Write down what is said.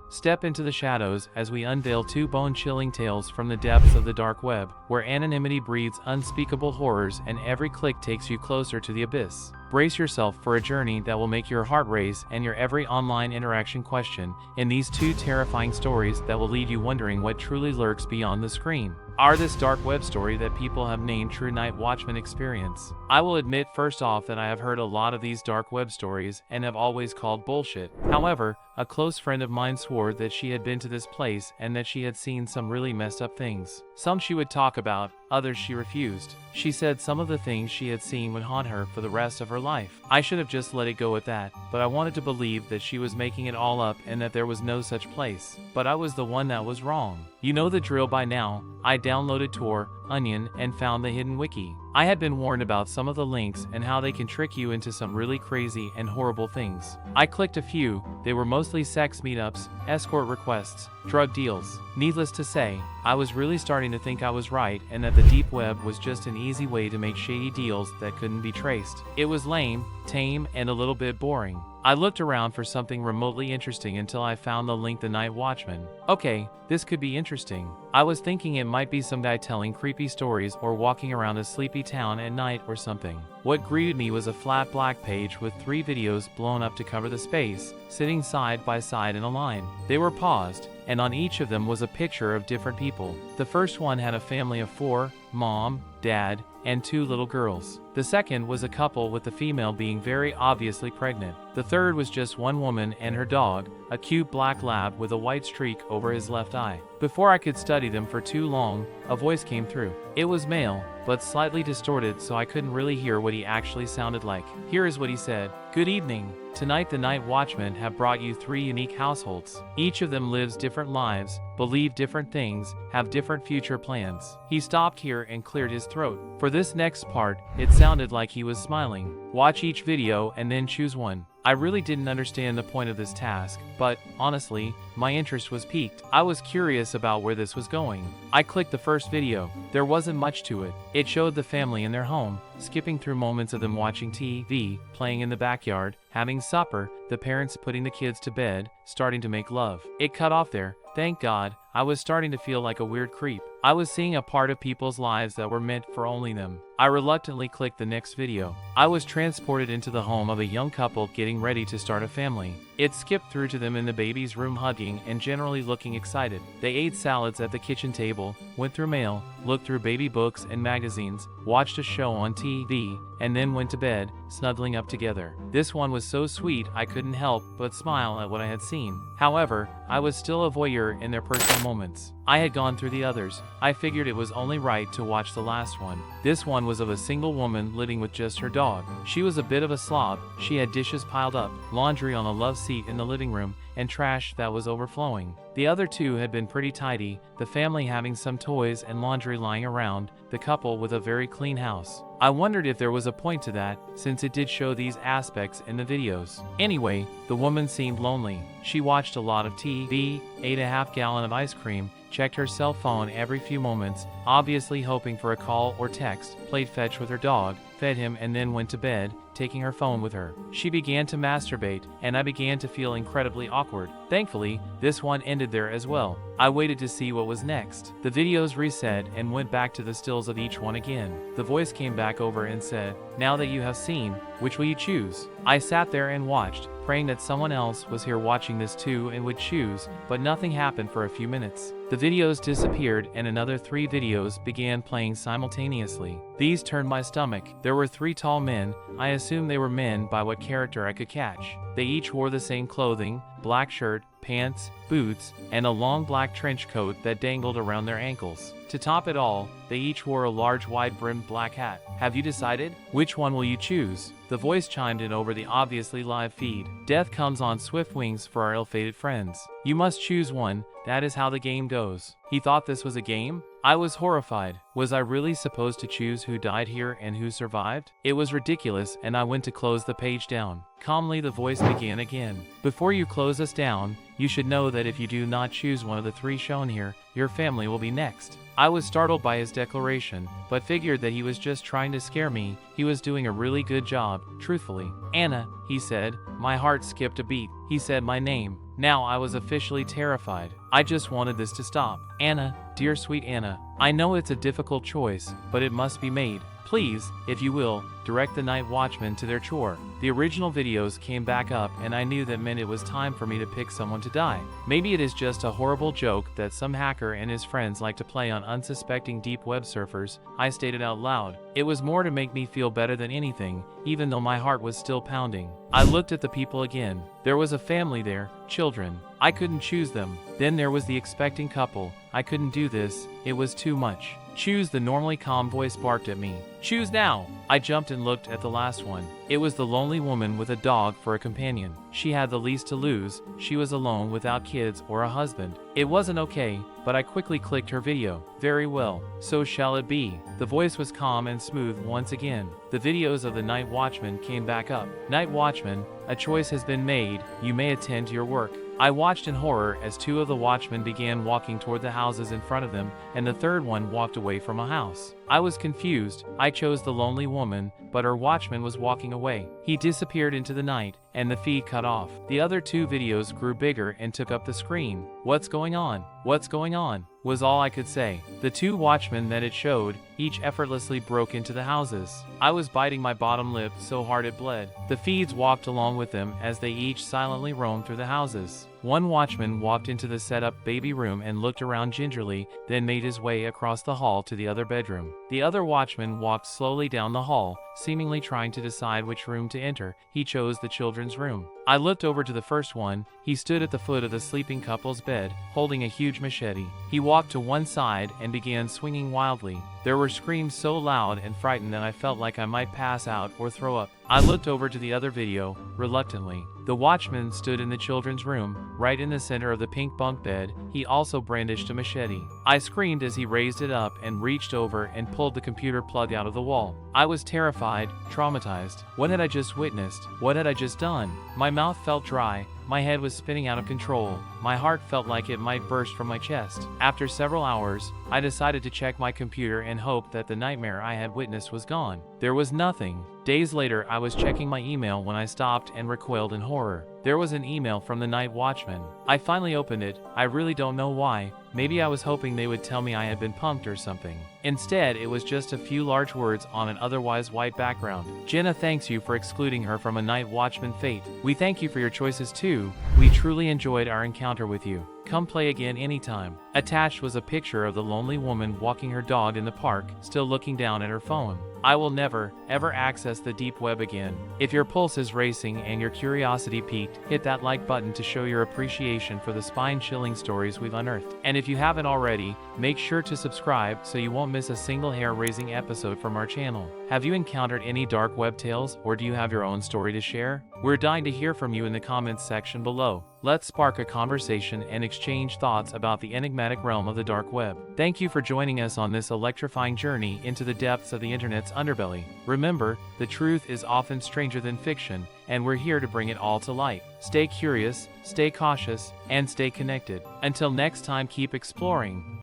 Step into the shadows as we unveil two bone-chilling tales from the depths of the dark web, where anonymity breeds unspeakable horrors and every click takes you closer to the abyss. Brace yourself for a journey that will make your heart race and your every online interaction question in these two terrifying stories that will leave you wondering what truly lurks beyond the screen. Are this dark web story that people have named True Night Watchman Experience? I will admit first off that I have heard a lot of these dark web stories and have always called bullshit. However, a close friend of mine swore that she had been to this place and that she had seen some really messed up things. Some she would talk about, others she refused. She said some of the things she had seen would haunt her for the rest of her life. I should have just let it go at that, but I wanted to believe that she was making it all up and that there was no such place. But I was the one that was wrong. You know the drill by now. I downloaded Tor, Onion, and found the hidden wiki. I had been warned about some of the links and how they can trick you into some really crazy and horrible things. I clicked a few. They were mostly sex meetups, escort requests, drug deals. Needless to say, I was really starting to think I was right and that the deep web was just an easy way to make shady deals that couldn't be traced. It was lame, tame, and a little bit boring. I looked around for something remotely interesting until I found the link The Night Watchman. Okay, this could be interesting. I was thinking it might be some guy telling creepy stories or walking around a sleepy town at night or something. What greeted me was a flat black page with 3 videos blown up to cover the space, sitting side by side in a line. They were paused, and on each of them was a picture of different people. The first one had a family of 4, mom, dad, and 2 little girls. The second was a couple with the female being very obviously pregnant. The third was just one woman and her dog, a cute black lab with a white streak over his left eye. Before I could study them for too long, a voice came through. It was male, but slightly distorted so I couldn't really hear what he actually sounded like. Here is what he said. Good evening. Tonight the Night Watchmen have brought you 3 unique households. Each of them lives different lives, believe different things, have different future plans. He stopped here and cleared his throat. For this next part, it sounded like he was smiling. Watch each video and then choose one. I really didn't understand the point of this task, but, honestly, my interest was piqued. I was curious about where this was going. I clicked the first video. There wasn't much to it. It showed the family in their home, skipping through moments of them watching TV, playing in the backyard, having supper, the parents putting the kids to bed, starting to make love. It cut off there. Thank God. I was starting to feel like a weird creep. I was seeing a part of people's lives that were meant for only them. I reluctantly clicked the next video. I was transported into the home of a young couple getting ready to start a family. It skipped through to them in the baby's room hugging and generally looking excited. They ate salads at the kitchen table, went through mail, looked through baby books and magazines, watched a show on TV, and then went to bed, snuggling up together. This one was so sweet I couldn't help but smile at what I had seen. However, I was still a voyeur in their personal moments. I had gone through the others. I figured it was only right to watch the last one. This one was of a single woman living with just her dog. She was a bit of a slob. She had dishes piled up, laundry on a love seat in the living room, and trash that was overflowing. The other 2 had been pretty tidy, the family having some toys and laundry lying around, the couple with a very clean house. I wondered if there was a point to that, since it did show these aspects in the videos. Anyway, the woman seemed lonely. She watched a lot of TV, ate a half-gallon of ice cream, checked her cell phone every few moments, obviously hoping for a call or text, played fetch with her dog, fed him and then went to bed, taking her phone with her. She began to masturbate, and I began to feel incredibly awkward. Thankfully, this one ended there as well. I waited to see what was next. The videos reset and went back to the stills of each one again. The voice came back over and said, "Now that you have seen, which will you choose?" I sat there and watched, praying that someone else was here watching this too and would choose, but nothing happened for a few minutes. The videos disappeared and another 3 videos began playing simultaneously. These turned my stomach. There were 3 tall men. I assumed they were men by what character I could catch. They each wore the same clothing, black shirt, pants, boots, and a long black trench coat that dangled around their ankles. To top it all, they each wore a large wide-brimmed black hat. Have you decided? Which one will you choose? The voice chimed in over the obviously live feed. Death comes on swift wings for our ill-fated friends. You must choose one. That is how the game goes. He thought this was a game? I was horrified. Was I really supposed to choose who died here and who survived? It was ridiculous, and I went to close the page down. Calmly, the voice began again. Before you close us down, you should know that if you do not choose one of the 3 shown here, your family will be next. I was startled by his declaration, but figured that he was just trying to scare me. He was doing a really good job, truthfully. Anna, he said. My heart skipped a beat. He said my name. Now I was officially terrified. I just wanted this to stop. Anna, dear sweet Anna, I know it's a difficult choice, but it must be made. Please, if you will, direct the night watchmen to their chore. The original videos came back up, and I knew that meant it was time for me to pick someone to die. Maybe it is just a horrible joke that some hacker and his friends like to play on unsuspecting deep web surfers, I stated out loud. It was more to make me feel better than anything, even though my heart was still pounding. I looked at the people again. There was a family there, children. I couldn't choose them. Then there was the expecting couple. I couldn't do this. It was too much. Choose, the normally calm voice barked at me. Choose now! I jumped and looked at the last one. It was the lonely woman with a dog for a companion. She had the least to lose. She was alone without kids or a husband. It wasn't okay, but I quickly clicked her video. Very well, so shall it be. The voice was calm and smooth once again. The videos of the night watchman came back up. Night watchman, a choice has been made. You may attend to your work. I watched in horror as 2 of the watchmen began walking toward the houses in front of them, and the 3rd one walked away from a house. I was confused. I chose the lonely woman, but her watchman was walking away. He disappeared into the night, and the feed cut off. The other 2 videos grew bigger and took up the screen. What's going on? What's going on? Was all I could say. The 2 watchmen that it showed, each effortlessly broke into the houses. I was biting my bottom lip so hard it bled. The feeds walked along with them as they each silently roamed through the houses. One watchman walked into the set-up baby room and looked around gingerly, then made his way across the hall to the other bedroom. The other watchman walked slowly down the hall, seemingly trying to decide which room to enter. He chose the children's room. I looked over to the first one. He stood at the foot of the sleeping couple's bed, holding a huge machete. He walked to one side and began swinging wildly. There were screams so loud and frightened that I felt like I might pass out or throw up. I looked over to the other video, reluctantly. The watchman stood in the children's room, right in the center of the pink bunk bed. He also brandished a machete. I screamed as he raised it up and reached over and pulled the computer plug out of the wall. I was terrified, traumatized. What had I just witnessed? What had I just done? My mouth felt dry. My head was spinning out of control. My heart felt like it might burst from my chest. After several hours, I decided to check my computer and hope that the nightmare I had witnessed was gone. There was nothing. Days later, I was checking my email when I stopped and recoiled in horror. There was an email from the night watchman. I finally opened it. I really don't know why. Maybe I was hoping they would tell me I had been pumped or something. Instead, it was just a few large words on an otherwise white background. Jenna thanks you for excluding her from a night watchman fate. We thank you for your choices too. We truly enjoyed our encounter with you. Come play again anytime. Attached was a picture of the lonely woman walking her dog in the park, still looking down at her phone. I will never, ever access the deep web again. If your pulse is racing and your curiosity piqued, hit that like button to show your appreciation for the spine-chilling stories we've unearthed. And if you haven't already, make sure to subscribe so you won't miss a single hair-raising episode from our channel. Have you encountered any dark web tales, or do you have your own story to share? We're dying to hear from you in the comments section below. Let's spark a conversation and exchange thoughts about the enigmatic realm of the dark web. Thank you for joining us on this electrifying journey into the depths of the internet's underbelly. Remember, the truth is often stranger than fiction, and we're here to bring it all to light. Stay curious, stay cautious, and stay connected. Until next time, keep exploring.